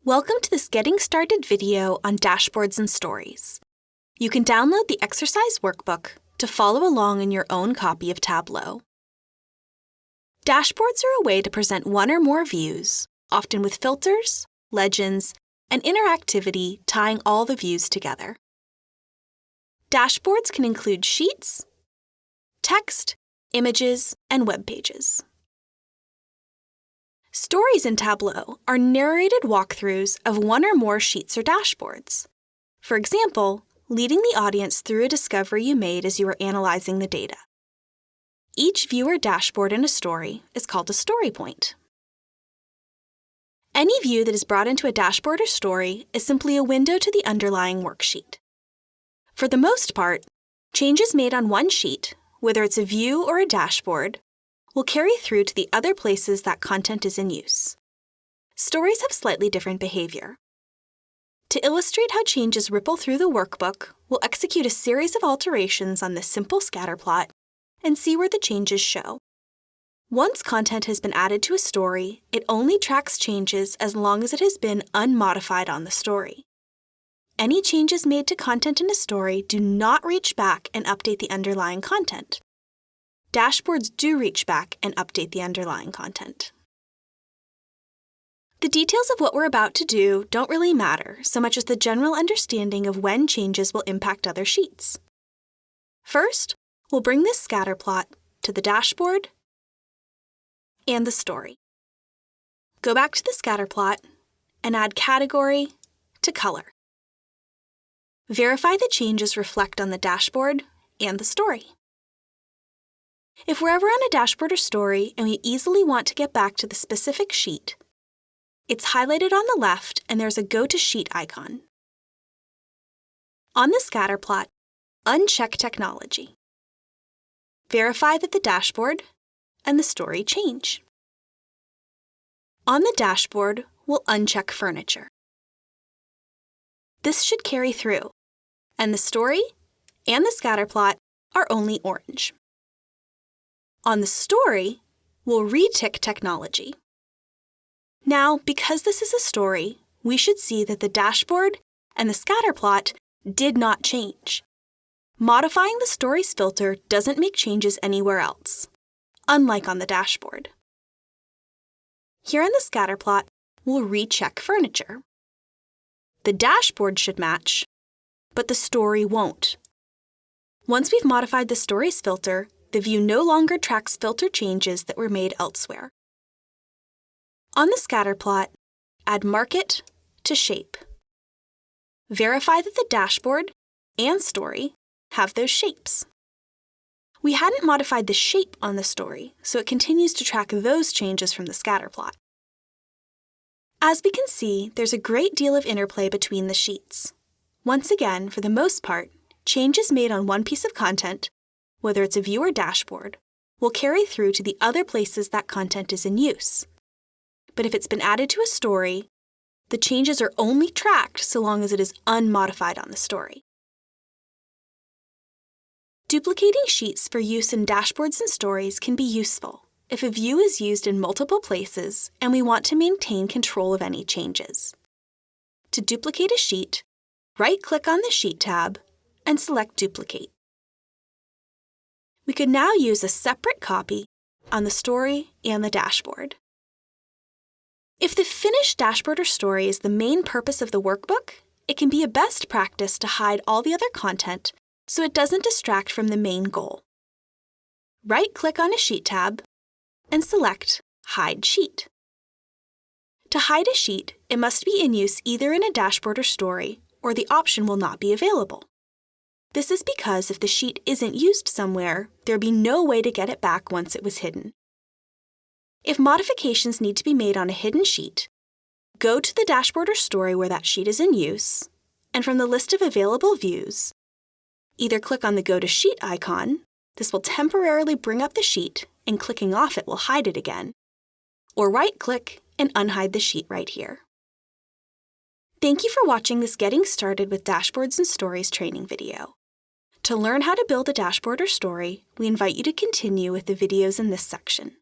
Welcome to this Getting Started video on dashboards and stories. You can download the exercise workbook to follow along in your own copy of Tableau. Dashboards are a way to present one or more views, often with filters, legends, and interactivity tying all the views together. Dashboards can include sheets, text, images, and web pages. Stories in Tableau are narrated walkthroughs of one or more sheets or dashboards. For example, leading the audience through a discovery you made as you were analyzing the data. Each view or dashboard in a story is called a story point. Any view that is brought into a dashboard or story is simply a window to the underlying worksheet. For the most part, changes made on one sheet, whether it's a view or a dashboard, will carry through to the other places that content is in use. Stories have slightly different behavior. To illustrate how changes ripple through the workbook, we'll execute a series of alterations on this simple scatter plot and see where the changes show. Once content has been added to a story, it only tracks changes as long as it has been unmodified on the story. Any changes made to content in a story do not reach back and update the underlying content. Dashboards do reach back and update the underlying content. The details of what we're about to do don't really matter so much as the general understanding of when changes will impact other sheets. First, we'll bring this scatter plot to the dashboard and the story. Go back to the scatter plot and add category to color. Verify the changes reflect on the dashboard and the story. If we're ever on a dashboard or story and we easily want to get back to the specific sheet, it's highlighted on the left and there's a Go to Sheet icon. On the scatter plot, uncheck Technology. Verify that the dashboard and the story change. On the dashboard, we'll uncheck Furniture. This should carry through, and the story and the scatter plot are only orange. On the story, we'll retick Technology. Now, because this is a story, we should see that the dashboard and the scatter plot did not change. Modifying the story's filter doesn't make changes anywhere else, unlike on the dashboard. Here on the scatter plot, we'll recheck Furniture. The dashboard should match, but the story won't. Once we've modified the story's filter, the view no longer tracks filter changes that were made elsewhere. On the scatter plot, add Market to Shape. Verify that the dashboard and story have those shapes. We hadn't modified the shape on the story, so it continues to track those changes from the scatter plot. As we can see, there's a great deal of interplay between the sheets. Once again, for the most part, changes made on one piece of content, whether it's a view or dashboard, will carry through to the other places that content is in use. But if it's been added to a story, the changes are only tracked so long as it is unmodified on the story. Duplicating sheets for use in dashboards and stories can be useful if a view is used in multiple places and we want to maintain control of any changes. To duplicate a sheet, right-click on the Sheet tab and select Duplicate. We could now use a separate copy on the story and the dashboard. If the finished dashboard or story is the main purpose of the workbook, it can be a best practice to hide all the other content so it doesn't distract from the main goal. Right-click on a Sheet tab and select Hide Sheet. To hide a sheet, it must be in use either in a dashboard or story, or the option will not be available. This is because if the sheet isn't used somewhere, there'd be no way to get it back once it was hidden. If modifications need to be made on a hidden sheet, go to the dashboard or story where that sheet is in use, and from the list of available views, either click on the Go to Sheet icon, this will temporarily bring up the sheet, and clicking off it will hide it again, or right-click and unhide the sheet right here. Thank you for watching this Getting Started with Dashboards and Stories training video. To learn how to build a dashboard or story, we invite you to continue with the videos in this section.